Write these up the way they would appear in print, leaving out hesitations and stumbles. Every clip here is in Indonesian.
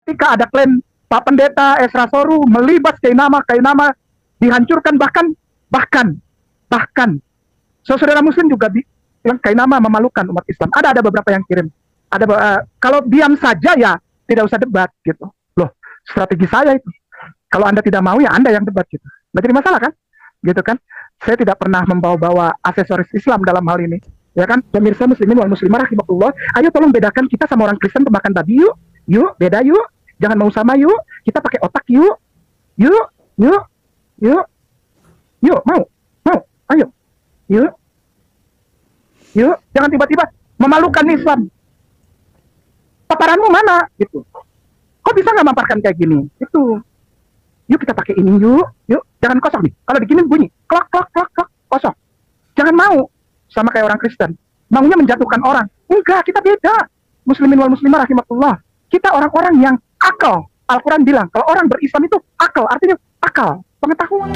Ketika ada klaim Pak Pendeta Esra Soru melibas Kainama dihancurkan, bahkan saudara Muslim juga bilang Kainama memalukan umat Islam. Ada beberapa yang kirim. Kalau diam saja ya tidak usah debat gitu. Loh, strategi saya itu. Kalau Anda tidak mau ya Anda yang debat gitu. Nggak jadi masalah kan? Gitu kan? Saya tidak pernah membawa-bawa aksesoris Islam dalam hal ini. Ya kan? Pemirsa muslimin wal muslimah rahimakumullah, ayo tolong bedakan kita sama orang Kristen pemakan babi yuk. Yuk, beda yuk. Jangan mau sama yuk. Kita pakai otak yuk. Yuk. Mau. Ayo. Yuk. Jangan tiba-tiba memalukan Islam. Paparanmu mana? Gitu. Kok bisa nggak maparkan kayak gini? Itu. Yuk kita pakai ini yuk. Jangan kosong nih. Kalau diginin bunyi. Klak. Kosong. Jangan mau. Sama kayak orang Kristen. Maunya menjatuhkan orang. Enggak, kita beda. Muslimin wal muslimah rahimakumullah. Kita orang-orang yang akal. Al-Quran bilang, kalau orang berislam itu akal. Artinya akal. Pengetahuan.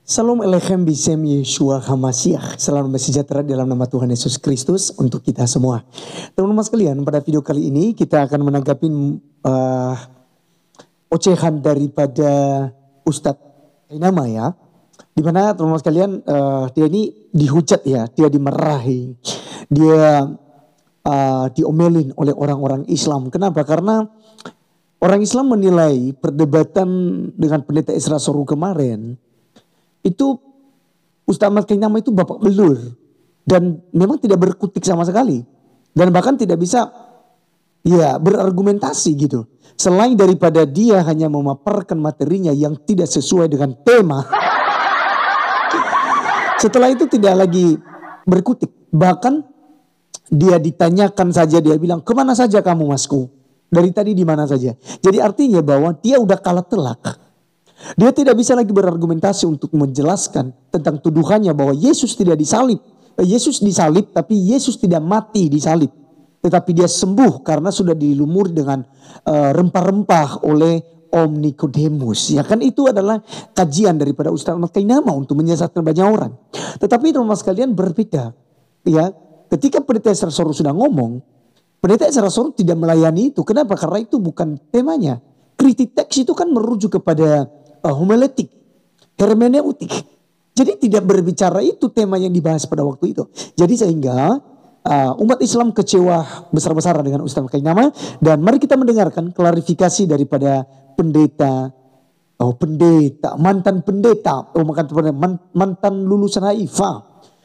Salam Elechem Bisem Yeshua HaMashiach. Salam sejahtera dalam nama Tuhan Yesus Kristus untuk kita semua. Teman-teman sekalian, pada video kali ini kita akan menanggapi ocehan daripada Ustadz Kainama ya. Dimana teman-teman sekalian dia ini dihujat ya, dia dimarahi, dia diomelin oleh orang-orang Islam. Kenapa? Karena orang Islam menilai perdebatan dengan pendeta Esra Soru kemarin itu Ustaz Ahmad Kainama itu bapak belur dan memang tidak berkutik sama sekali dan bahkan tidak bisa ya berargumentasi gitu, selain daripada dia hanya memaparkan materinya yang tidak sesuai dengan tema. Setelah itu tidak lagi berkutik, bahkan dia ditanyakan saja dia bilang, kemana saja kamu masku, dari tadi di mana saja. Jadi artinya bahwa dia udah kalah telak. Dia tidak bisa lagi berargumentasi untuk menjelaskan tentang tuduhannya bahwa Yesus tidak disalib. Yesus disalib tapi Yesus tidak mati disalib. Tetapi dia sembuh karena sudah dilumuri dengan rempah-rempah oleh Om Nikodemus. Ya kan, itu adalah kajian daripada Ustaz Ahmad Kainama untuk menyesatkan banyak orang. Tetapi teman-teman sekalian berbeda. Ya, ketika pendeta Esra Soru sudah ngomong, pendeta Esra Soru tidak melayani itu. Kenapa? Karena itu bukan temanya. Kritik teks itu kan merujuk kepada homiletik, hermeneutik. Jadi tidak berbicara itu tema yang dibahas pada waktu itu. Jadi sehingga umat Islam kecewa besar-besaran dengan Ustaz Kainama. Dan mari kita mendengarkan klarifikasi daripada mantan lulusan Haifa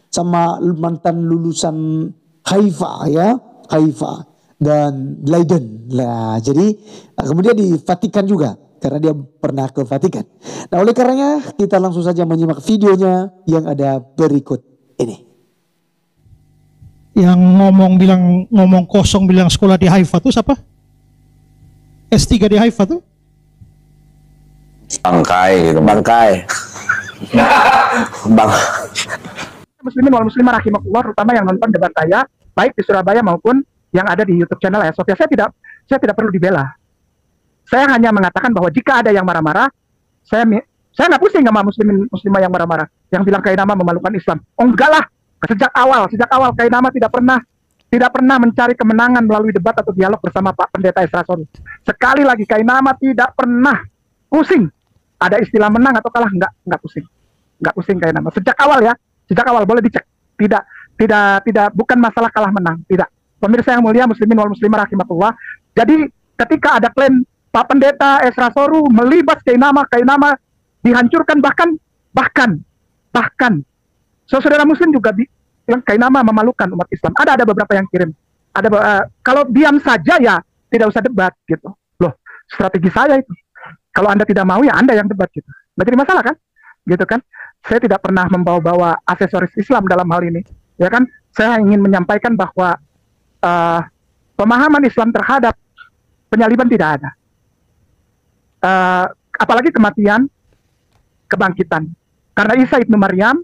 sama mantan lulusan Haifa dan Leiden lah. Jadi kemudian di Vatikan juga, karena dia pernah ke Vatikan. Nah, oleh karenanya kita langsung saja menyimak videonya yang ada berikut ini. Yang ngomong kosong bilang sekolah di Haifa tuh siapa? S3 di Haifa tuh? Bangkai. Muslimin wal muslimah rahimakumullah, terutama yang nonton debat saya, baik di Surabaya maupun yang ada di YouTube channel ya Sofia. Saya tidak perlu dibela. Saya hanya mengatakan bahwa jika ada yang marah-marah, saya nggak pusing sama muslimah yang marah-marah, yang bilang Kainama memalukan Islam. Oh enggak lah, sejak awal Kainama tidak pernah mencari kemenangan melalui debat atau dialog bersama Pak Pendeta Esra Soru. Sekali lagi, Kainama tidak pernah pusing. Ada istilah menang atau kalah, enggak pusing Kainama. Sejak awal boleh dicek. Tidak, bukan masalah kalah menang, tidak. Pemirsa yang mulia, muslimin wal muslimah rahimakumullah. Jadi ketika ada klaim Pak Pendeta Esra Soru melibas Kainama dihancurkan, bahkan saudara Muslim juga bilang Kainama memalukan umat Islam. Ada beberapa yang kirim. Kalau diam saja ya tidak usah debat gitu. Loh, strategi saya itu. Kalau Anda tidak mau ya Anda yang debat gitu. Nggak jadi masalah kan? Gitu kan? Saya tidak pernah membawa-bawa aksesoris Islam dalam hal ini. Ya kan? Saya ingin menyampaikan bahwa pemahaman Islam terhadap penyaliban tidak ada. Apalagi kematian, kebangkitan. Karena Isa ibnu Maryam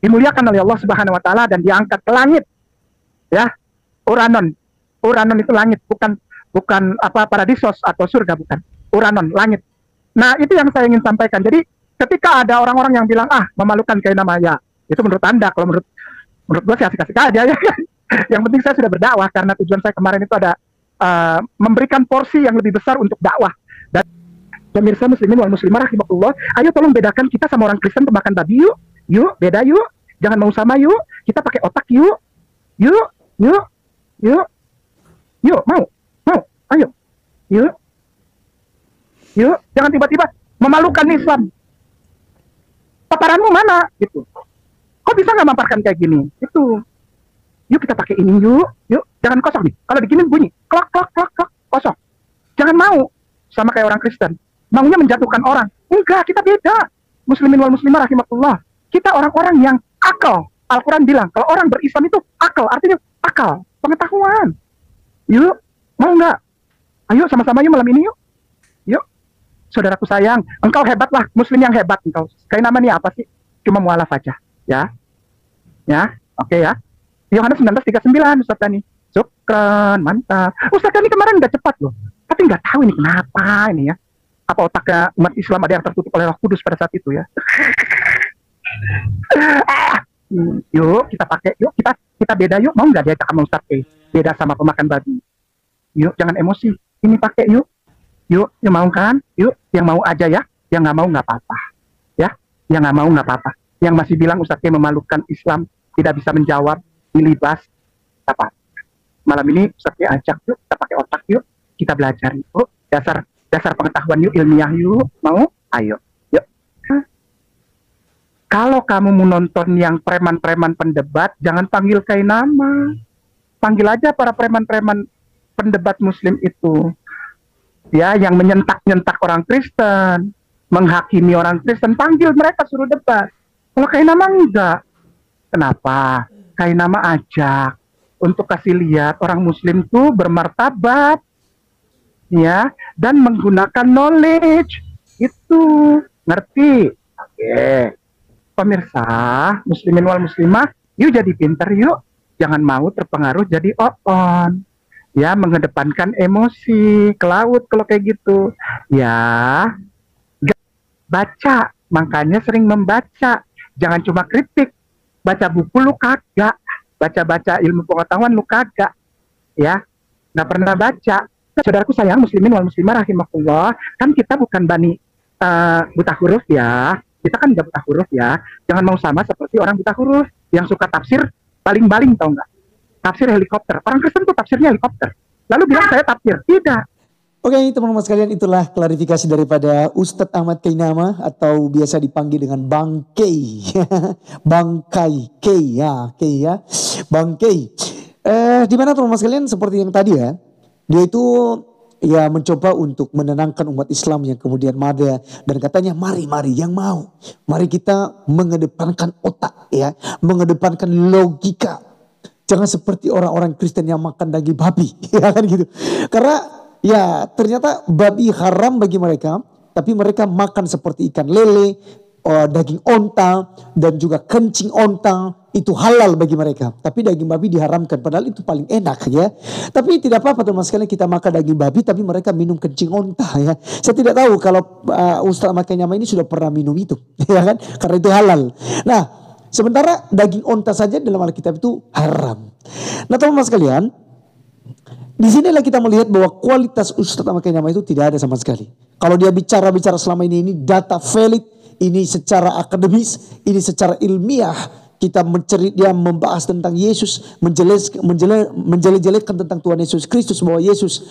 dimuliakan oleh Allah Subhanahu wa taala dan diangkat ke langit. Ya, Uranon, Uranon itu langit, bukan apa paradisos atau surga, bukan. Uranon, langit. Nah, itu yang saya ingin sampaikan. Jadi, ketika ada orang-orang yang bilang, memalukan kayak nama ya, itu menurut Anda. Kalau menurut gue sih asik-asik aja ya. Yang penting saya sudah berdakwah, karena tujuan saya kemarin itu ada memberikan porsi yang lebih besar untuk dakwah. Dan pemirsa muslimin wal muslimah rahimakumullah, ayo tolong bedakan kita sama orang Kristen pemakan babi yuk. Yuk, beda yuk. Jangan mau sama yuk. Kita pakai otak yuk. Yuk. Mau. Ayo. Yuk, jangan tiba-tiba memalukan Islam. Paparanmu mana? Gitu. Kok bisa nggak maparkan kayak gini? Itu. Yuk kita pakai ini yuk. Jangan kosong nih. Kalau begini bunyi, klak kosong. Jangan mau sama kayak orang Kristen. Maunya menjatuhkan orang. Enggak, kita beda. Muslimin wal muslimah rahimakumullah. Kita orang-orang yang akal. Al-Quran bilang kalau orang berislam itu akal, artinya akal, pengetahuan. Yuk, mau nggak? Ayo sama-sama yuk malam ini yuk. Saudaraku sayang, engkau hebatlah, muslim yang hebat engkau. Kayak namanya apa sih? Cuma mualaf aja, ya. Oke ya. Yohanes 19:39, Ustaz Tani. Syukran, mantap. Ustaz Tani kemarin udah cepat loh. Tapi nggak tahu ini kenapa ini ya. Apa otaknya umat Islam ada yang tertutup oleh Roh Kudus pada saat itu ya. Yuk kita pakai, yuk kita beda yuk. Mau nggak diajak sama Ustaz beda sama pemakan babi? Yuk jangan emosi. Ini pakai yuk. Yuk, yang mau kan? Yuk, yang mau aja ya. Yang nggak mau nggak apa-apa. Ya, yang nggak mau nggak apa-apa. Yang masih bilang Ustaz memalukan Islam, tidak bisa menjawab, dilibas, apa? Malam ini Ustaz ajak yuk, kita pakai otak yuk, kita belajar yuk. Dasar pengetahuan yuk, ilmiah yuk. Mau? Ayo. Yuk. Kalau kamu mau nonton yang preman-preman pendebat, jangan panggil kayak nama. Panggil aja para preman-preman pendebat Muslim itu. Ya, yang menyentak-nyentak orang Kristen, menghakimi orang Kristen, panggil mereka suruh debat. Kalau kayak nama enggak. Kenapa? Kayak nama ajak untuk kasih lihat orang Muslim tuh bermartabat, ya, dan menggunakan knowledge itu, ngerti? Oke, pemirsa, muslimin wal muslimah, yuk jadi pinter yuk, jangan mau terpengaruh jadi on. Ya, mengedepankan emosi ke laut kalau kayak gitu. Ya, baca, makanya sering membaca. Jangan cuma kritik. Baca buku lu kagak. Baca-baca ilmu pengetahuan lu kagak. Ya, nggak pernah baca. Saudaraku sayang, muslimin wal muslimah rahimakumullah, kan kita bukan bani buta huruf ya. Kita kan nggak buta huruf ya. Jangan mau sama seperti orang buta huruf yang suka tafsir baling-baling, tau nggak? Tafsir helikopter. Orang Kristen tuh tafsirnya helikopter. Lalu bilang saya tafsir. Tidak. Oke teman-teman sekalian, itulah klarifikasi daripada Ustadz Ahmad Kainama atau biasa dipanggil dengan Bang Kei. Bang Kei ya. Bang Kei. Di mana teman-teman sekalian, seperti yang tadi ya. Dia itu ya mencoba untuk menenangkan umat Islam yang kemudian mada, dan katanya mari yang mau. Mari kita mengedepankan otak ya, mengedepankan logika. Jangan seperti orang-orang Kristen yang makan daging babi, ya kan gitu. Karena ya ternyata babi haram bagi mereka, tapi mereka makan seperti ikan lele, daging onta, dan juga kencing onta, itu halal bagi mereka. Tapi daging babi diharamkan, padahal itu paling enak ya. Tapi tidak apa-apa teman sekalian, kita makan daging babi, tapi mereka minum kencing onta ya. Saya tidak tahu kalau Ustaz Makanyama ini sudah pernah minum itu, ya kan? Karena itu halal. Nah, sementara daging onta saja dalam Alkitab itu haram. Nah teman-teman sekalian, di sinilah kita melihat bahwa kualitas Ustadz Ahmad Kainama itu tidak ada sama sekali. Kalau dia bicara selama ini data valid, ini secara akademis, ini secara ilmiah. Kita dia membahas tentang Yesus, menjelek-jelekkan tentang Tuhan Yesus Kristus, bahwa Yesus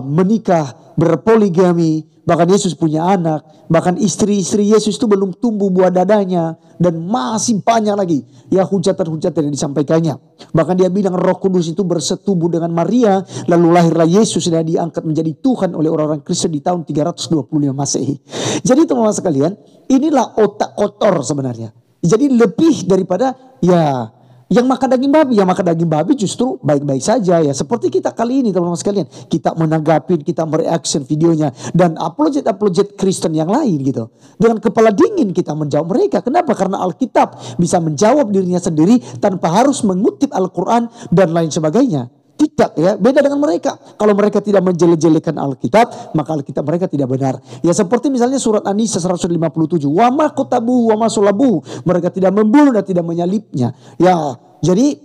menikah, berpoligami, bahkan Yesus punya anak, bahkan istri-istri Yesus itu belum tumbuh buah dadanya, dan masih banyak lagi ya hujatan-hujatan yang disampaikannya. Bahkan dia bilang Roh Kudus itu bersetubuh dengan Maria, lalu lahirlah Yesus dan diangkat menjadi Tuhan oleh orang-orang Kristen di tahun 325 Masehi. Jadi teman-teman sekalian, inilah otak kotor sebenarnya. Jadi lebih daripada ya yang makan daging babi. Yang makan daging babi justru baik-baik saja ya. Seperti kita kali ini teman-teman sekalian, kita menanggapi, kita mereaction videonya, dan apologet Kristen yang lain gitu. Dengan kepala dingin kita menjawab mereka. Kenapa? Karena Alkitab bisa menjawab dirinya sendiri tanpa harus mengutip Al-Quran dan lain sebagainya. Tidak ya, beda dengan mereka. Kalau mereka tidak menjelek-jelekan Alkitab, maka Alkitab mereka tidak benar. Ya seperti misalnya surat An-Nisa 157. Wa ma qatabuhu wa ma sulabuhu. Mereka tidak membunuh dan tidak menyalibnya. Ya, jadi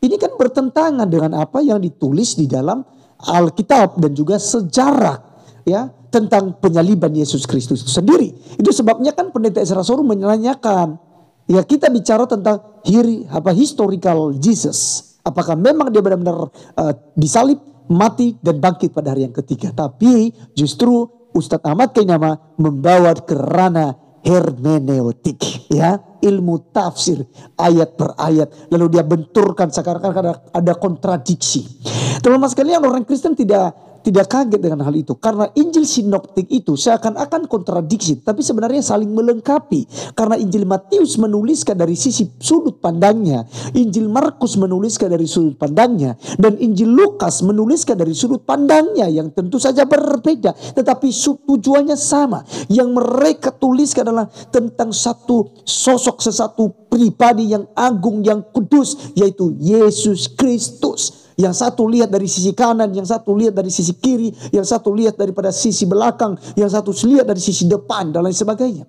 ini kan bertentangan dengan apa yang ditulis di dalam Alkitab dan juga sejarah ya tentang penyaliban Yesus Kristus itu sendiri. Itu sebabnya kan pendeta Ezra Sorum menanyakan, ya kita bicara tentang historical Jesus. Apakah memang dia benar-benar disalib, mati dan bangkit pada hari yang ketiga. Tapi justru Ustadz Ahmad Kainama membawa ke ranah hermeneutik, ya, ilmu tafsir ayat per ayat. Lalu dia benturkan sekarang ada kontradiksi. Teman-teman sekalian, orang Kristen tidak kaget dengan hal itu. Karena Injil sinoptik itu seakan-akan kontradiksi, tapi sebenarnya saling melengkapi. Karena Injil Matius menuliskan dari sisi sudut pandangnya, Injil Markus menuliskan dari sudut pandangnya, dan Injil Lukas menuliskan dari sudut pandangnya yang tentu saja berbeda, tetapi tujuannya sama. Yang mereka tuliskan adalah tentang satu sosok, sesuatu pribadi yang agung, yang kudus, yaitu Yesus Kristus. Yang satu lihat dari sisi kanan, yang satu lihat dari sisi kiri, yang satu lihat daripada sisi belakang, yang satu lihat dari sisi depan dan lain sebagainya.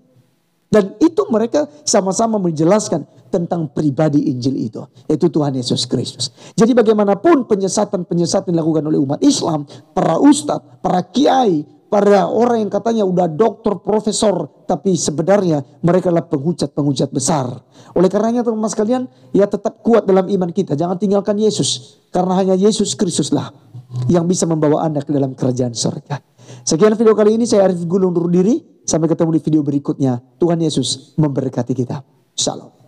Dan itu mereka sama-sama menjelaskan tentang pribadi Injil itu, yaitu Tuhan Yesus Kristus. Jadi bagaimanapun penyesatan-penyesatan dilakukan oleh umat Islam, para ustadz, para kiai, para orang yang katanya udah doktor, profesor, tapi sebenarnya mereka adalah penghujat-penghujat besar. Oleh karenanya teman-teman sekalian, ya tetap kuat dalam iman kita. Jangan tinggalkan Yesus. Karena hanya Yesus Kristuslah yang bisa membawa Anda ke dalam kerajaan surga. Sekian video kali ini, saya Arif Gulung undur diri. Sampai ketemu di video berikutnya. Tuhan Yesus memberkati kita. Shalom.